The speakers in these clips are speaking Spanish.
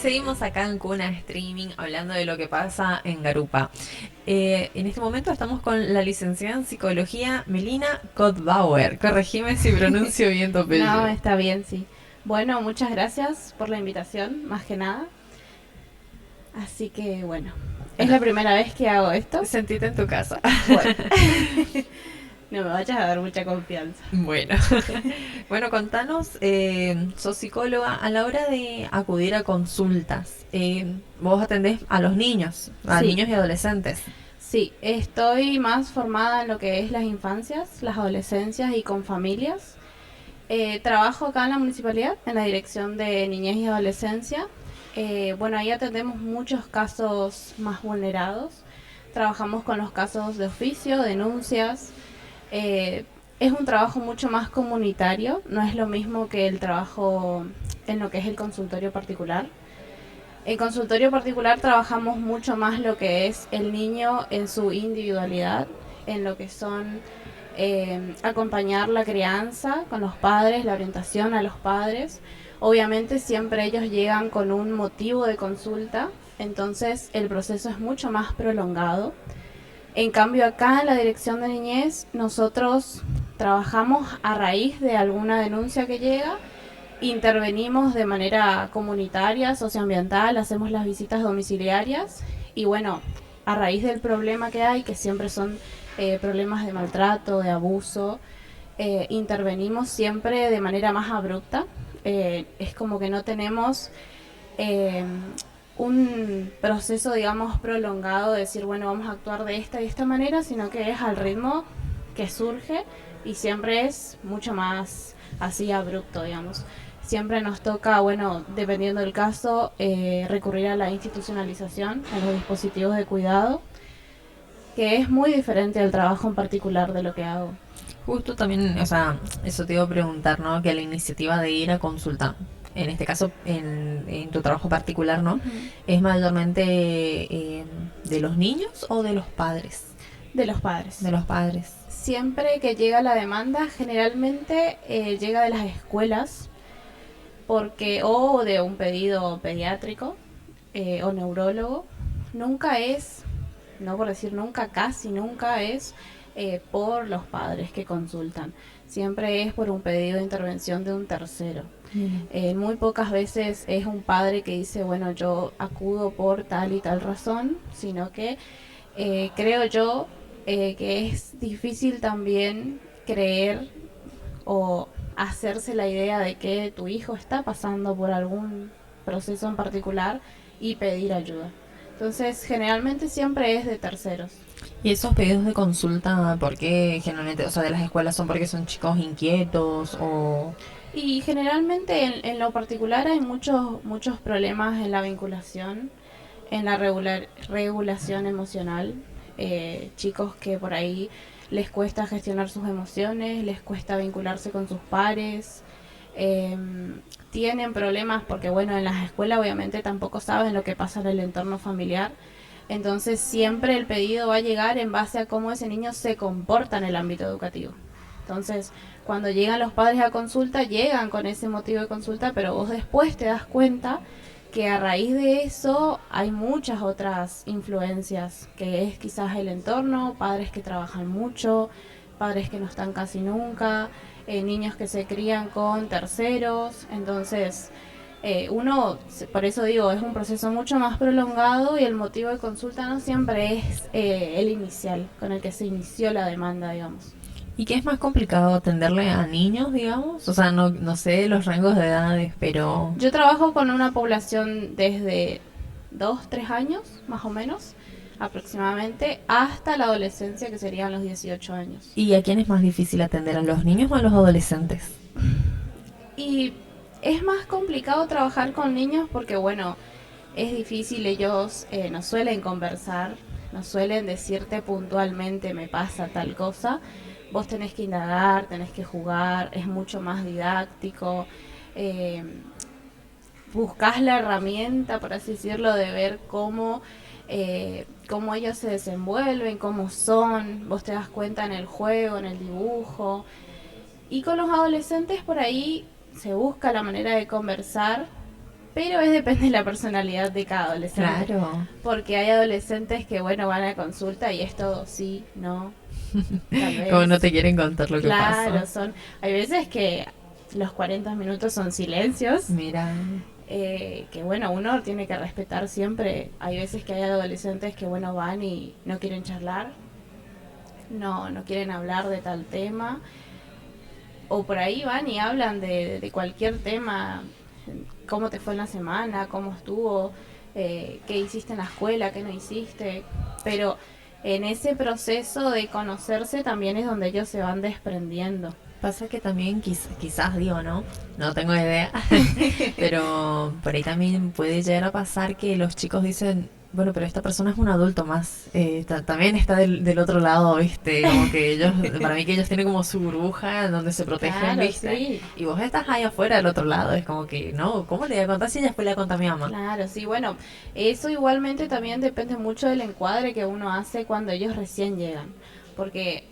seguimos acá en Cuna Streaming hablando de lo que pasa en Garupa. En este momento estamos con la licenciada en psicología Melina Kottbauer. Corregime si pronuncio bien tu No, apellido. está bien, sí. Bueno, muchas gracias por la invitación, más que nada. Así que bueno, es Bueno, la primera vez que hago esto. sentite en tu casa. Bueno, no me vayas a dar mucha confianza. Bueno, bueno, contanos, sos psicóloga a la hora de acudir a consultas. Vos atendés a Sí, niños y adolescentes. sí, estoy más formada en lo que es las infancias, las adolescencias y con familias. Trabajo acá en la municipalidad, en la dirección de niñez y adolescencia. Bueno, ahí atendemos muchos casos más vulnerados. Trabajamos con los casos de oficio, denuncias. Eh, es un trabajo mucho más comunitario, no es lo mismo que el trabajo en lo que es el consultorio particular. En consultorio particular trabajamos mucho más lo que es el niño en su individualidad, en lo que son acompañar la crianza con los padres, la orientación a los padres. Obviamente siempre ellos llegan con un motivo de consulta, entonces el proceso es mucho más prolongado. En cambio acá en la dirección de niñez nosotros trabajamos a raíz de alguna denuncia que llega, intervenimos de manera comunitaria, socioambiental, hacemos las visitas domiciliarias y bueno, a raíz del problema que hay, que siempre son problemas de maltrato, de abuso, intervenimos siempre de manera más abrupta. Es como que no tenemos eh, un proceso, digamos, prolongado de decir, bueno, vamos a actuar de esta y esta manera, sino que es al ritmo que surge y siempre es mucho más así abrupto, digamos. Siempre nos toca, bueno, dependiendo del caso, recurrir a la institucionalización en los dispositivos de cuidado, que es muy diferente al trabajo en particular de lo que hago. Justo también, o sea, eso te iba a preguntar, ¿no? Que la iniciativa de ir a consulta, en este caso, en tu trabajo particular, ¿no? Ujú. ¿Es mayormente de los niños o de los padres? De los De padres. los padres. Siempre que llega la demanda, generalmente llega de las escuelas, porque o de un pedido pediátrico o neurólogo. Nunca es, no por decir nunca, casi nunca es por los padres que consultan. Siempre es por un pedido de intervención de un tercero. Bien. Muy pocas veces es un padre que dice, bueno, yo acudo por tal y tal razón, sino que creo yo que es difícil también creer o hacerse la idea de que tu hijo está pasando por algún proceso en particular y pedir ayuda. Entonces, generalmente siempre es de terceros. ¿Y esos pedidos de consulta, por qué generalmente, o sea, de las escuelas son porque son chicos inquietos o... Y generalmente en lo particular hay muchos problemas en la vinculación, en la regulación emocional. Chicos que por ahí les cuesta gestionar sus emociones, les cuesta vincularse con sus pares, eh, tienen problemas porque bueno, en las escuelas obviamente tampoco saben lo que pasa en el entorno familiar. Entonces siempre el pedido va a llegar en base a cómo ese niño se comporta en el ámbito educativo. Entonces, cuando llegan los padres a consulta, llegan con ese motivo de consulta, pero vos después te das cuenta que a raíz de eso hay muchas otras influencias, que es quizás el entorno, padres que trabajan mucho, padres que no están casi nunca, niños que se crían con terceros, entonces uno, por eso digo, es un proceso mucho más prolongado y el motivo de consulta no siempre es el inicial, con el que se inició la demanda, digamos. ¿Y qué es más complicado atenderle a niños, digamos? O sea, no sé los rangos de edades, pero... Yo trabajo con una población desde 2 3 años, más o menos, aproximadamente, hasta la adolescencia, que serían los 18 años. ¿Y a quién es más difícil atender, a los niños o a los adolescentes? Y es más complicado trabajar con niños porque, bueno, es difícil, ellos no suelen conversar, no suelen decirte puntualmente me pasa tal cosa. Vos tenés que indagar, tenés que jugar, es mucho más didáctico. Eh, buscas la herramienta, por así decirlo, de ver cómo ellos se desenvuelven, cómo son, vos te das cuenta en el juego, en el dibujo. Y con los adolescentes por ahí se busca la manera de conversar, pero depende de la personalidad de cada adolescente. Claro. Porque hay adolescentes que, bueno, van a consulta y es todo sí, no, tal Como no vez. te quieren contar lo que Claro, pasa. hay veces que los 40 minutos son silencios, Mira. que bueno, uno tiene que respetar siempre. Hay veces que hay adolescentes que, bueno, van y no quieren charlar, no quieren hablar de tal tema, o por ahí van y hablan de cualquier tema, cómo te fue en la semana, cómo estuvo, qué hiciste en la escuela, qué no hiciste, pero en ese proceso de conocerse también es donde ellos se van desprendiendo. Pasa que también quizás digo, ¿no? No tengo idea. Pero por ahí también puede llegar a pasar que los chicos dicen, bueno, pero esta persona es un adulto más. También está del otro lado, ¿viste? Como que ellos, para mí que ellos tienen como su burbuja donde se protegen, Claro, ¿viste? sí. Y vos estás ahí afuera del otro lado. Es como que, no, ¿cómo le voy a contar si ella después le voy a contar a mi mamá? Claro, sí, bueno, eso igualmente también depende mucho del encuadre que uno hace cuando ellos recién llegan, porque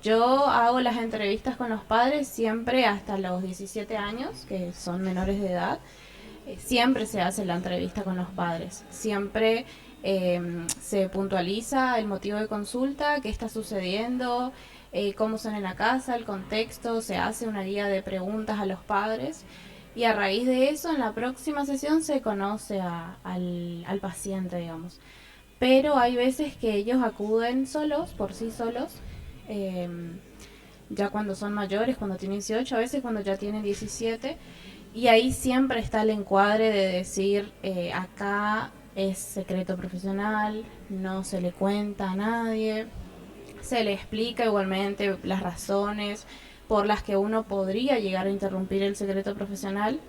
yo hago las entrevistas con los padres siempre hasta los 17 años, que son menores de edad, siempre se hace la entrevista con los padres, siempre se puntualiza el motivo de consulta, qué está sucediendo, cómo son en la casa, el contexto, se hace una guía de preguntas a los padres y a raíz de eso en la próxima sesión se conoce al paciente, digamos. Pero hay veces que ellos acuden solos, por sí solos, eh, ya cuando son mayores, cuando tienen 18, a veces cuando ya tienen 17, y ahí siempre está el encuadre de decir, acá es secreto profesional, no se le cuenta a nadie, se le explica igualmente las razones por las que uno podría llegar a interrumpir el secreto profesional,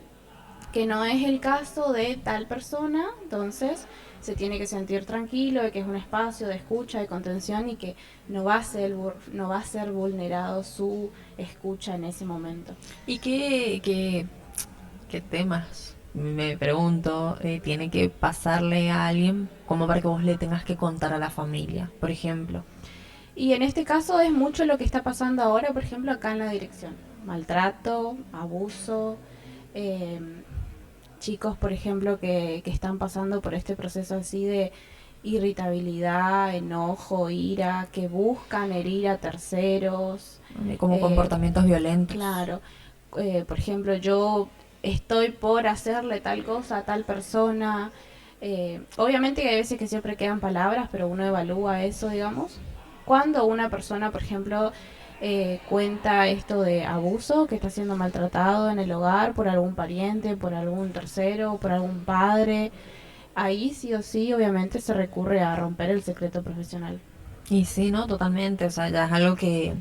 que no es el caso de tal persona, entonces se tiene que sentir tranquilo de que es un espacio de escucha, de contención y que no va a ser vulnerado su escucha en ese momento. ¿Y qué temas, me pregunto, tiene que pasarle a alguien como para que vos le tengas que contar a la familia, por ejemplo? Y en este caso es mucho lo que está pasando ahora, por ejemplo, acá en la dirección. Maltrato, abuso, eh, chicos, por ejemplo, que están pasando por este proceso así de irritabilidad, enojo, ira, que buscan herir a terceros. Como Eh, comportamientos violentos. claro, por ejemplo, yo estoy por hacerle tal cosa a tal persona. Obviamente que hay veces que siempre quedan palabras, pero uno evalúa eso, digamos. Cuando una persona, por ejemplo, cuenta esto de abuso, que está siendo maltratado en el hogar por algún pariente, por algún tercero, por algún padre, ahí sí o sí, obviamente se recurre a romper el secreto profesional. Y sí, ¿no? Totalmente. O sea, ya es algo que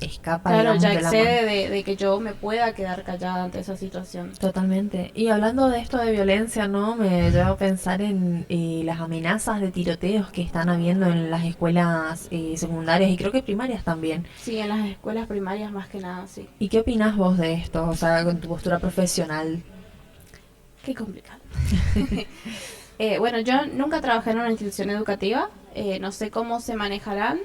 escapa, Claro, digamos, ya de la mano. excede de que yo me pueda quedar callada ante esa situación. Totalmente. Y hablando de esto de violencia, ¿no? Me lleva a pensar en las amenazas de tiroteos que están habiendo en las escuelas secundarias y creo que primarias también. Sí, en las escuelas primarias más que nada, sí. ¿Y qué opinás vos de esto? O sea, con tu postura profesional. Qué complicado. Bueno, yo nunca trabajé en una institución educativa, no sé cómo se manejarán,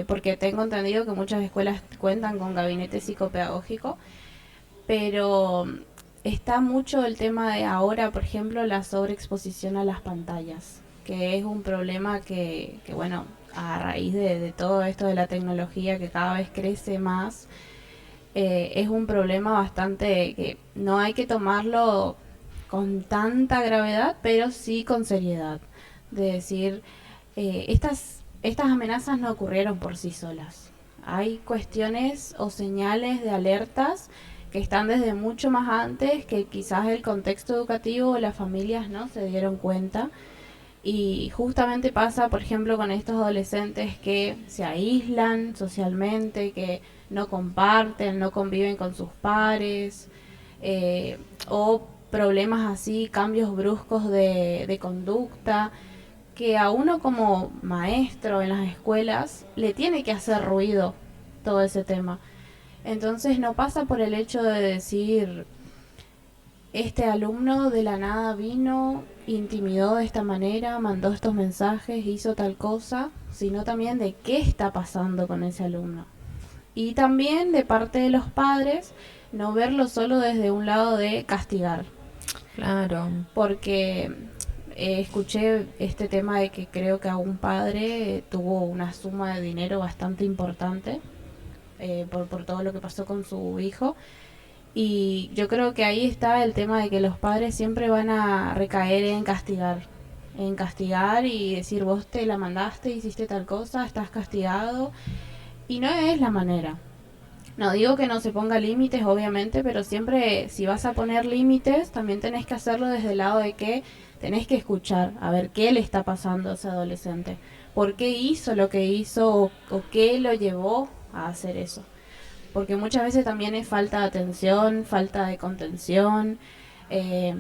porque tengo entendido que muchas escuelas cuentan con gabinete psicopedagógico, pero está mucho el tema de ahora, por ejemplo, la sobreexposición a las pantallas, que es un problema que bueno, a raíz de todo esto de la tecnología que cada vez crece más, es un problema bastante que no hay que tomarlo con tanta gravedad, pero sí con seriedad. De decir, estas amenazas no ocurrieron por sí solas. Hay cuestiones o señales de alertas que están desde mucho más antes, que quizás el contexto educativo o las familias no se dieron cuenta. Y justamente pasa, por ejemplo, con estos adolescentes que se aíslan socialmente, que no comparten, no conviven con sus pares, o problemas así, cambios bruscos de conducta, que a uno como maestro en las escuelas le tiene que hacer ruido todo ese tema. Entonces no pasa por el hecho de decir, este alumno de la nada vino, intimidó de esta manera, mandó estos mensajes, hizo tal cosa, sino también de qué está pasando con ese alumno. Y también de parte de los padres, no verlo solo desde un lado de castigar. Claro. porque escuché este tema de que creo que a un padre tuvo una suma de dinero bastante importante por todo lo que pasó con su hijo. Y yo creo que ahí está el tema de que los padres siempre van a recaer en castigar y decir vos te la mandaste, hiciste tal cosa, estás castigado. Y no es la manera. No digo que no se ponga límites, obviamente, pero siempre si vas a poner límites, también tenés que hacerlo desde el lado de que tenés que escuchar, a ver qué le está pasando a ese adolescente, por qué hizo lo que hizo o qué lo llevó a hacer eso. Porque muchas veces también es falta de atención, falta de contención, eh,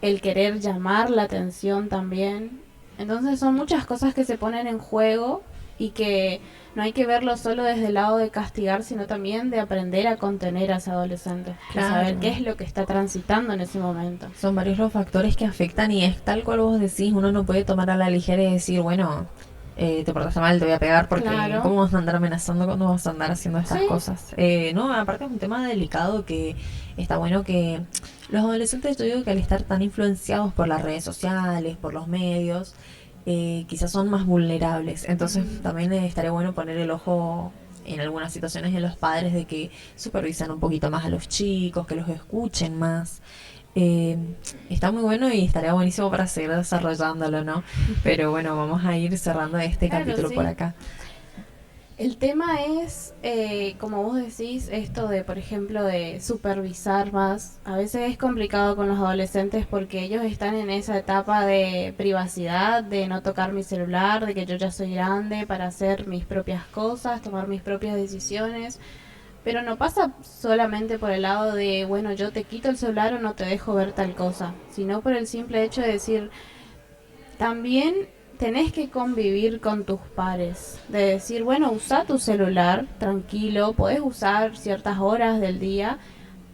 el querer llamar la atención también. Entonces son muchas cosas que se ponen en juego y que no hay que verlo solo desde el lado de castigar, sino también de aprender a contener a ese adolescente, Claro. de saber qué es lo que está transitando en ese momento. Son varios los factores que afectan y es tal cual vos decís, uno no puede tomar a la ligera y decir, bueno, te portaste mal, te voy a pegar, porque Claro. ¿cómo vas a andar amenazando cuando vas a andar haciendo estas Sí. cosas? No, aparte es un tema delicado que está bueno que los adolescentes, yo digo que al estar tan influenciados por las redes sociales, por los medios, quizás son más vulnerables. Entonces también estaría bueno poner el ojo en algunas situaciones en los padres de que supervisan un poquito más a los chicos, que los escuchen más. Eh, Está muy bueno y estaría buenísimo para seguir desarrollándolo, ¿no? Pero bueno, vamos a ir cerrando este Claro, capítulo sí. por acá. El tema es, como vos decís, esto de, por ejemplo, de supervisar más. A veces es complicado con los adolescentes porque ellos están en esa etapa de privacidad, de no tocar mi celular, de que yo ya soy grande para hacer mis propias cosas, tomar mis propias decisiones. Pero no pasa solamente por el lado de, bueno, yo te quito el celular o no te dejo ver tal cosa, sino por el simple hecho de decir, también tenés que convivir con tus pares, de decir, bueno, usa tu celular tranquilo, podés usar ciertas horas del día,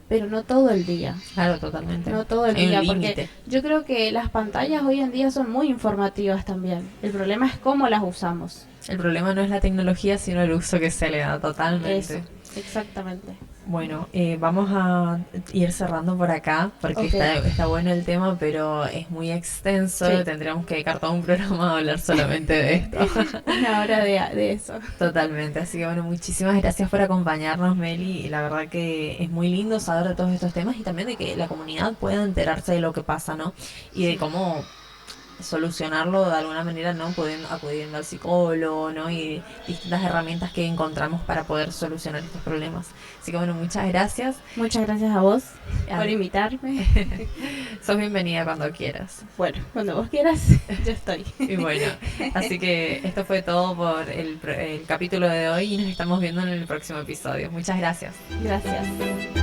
pero no todo el día. Claro, totalmente. No todo el Hay un día, límite. porque yo creo que las pantallas hoy en día son muy informativas también. El problema es cómo las usamos. El problema no es la tecnología, sino el uso que se le da totalmente. Eso, exactamente. Bueno, vamos a ir cerrando por acá porque Ok. está bueno el tema, pero es muy extenso. Sí. Tendríamos que dedicar todo un programa a hablar solamente de esto. Una hora de eso. Totalmente. Así que bueno, muchísimas gracias por acompañarnos, Meli. Y la verdad que es muy lindo saber de todos estos temas y también de que la comunidad pueda enterarse de lo que pasa, ¿no? Y de cómo solucionarlo de alguna manera, ¿no? Acudiendo al psicólogo, ¿no? Y distintas herramientas que encontramos para poder solucionar estos problemas. Así que bueno, muchas gracias. Muchas gracias a vos Ah. por invitarme. Sos bienvenida cuando quieras. Bueno, cuando vos quieras, yo estoy. Y bueno, así que esto fue todo por el capítulo de hoy y nos estamos viendo en el próximo episodio. Muchas gracias. Gracias.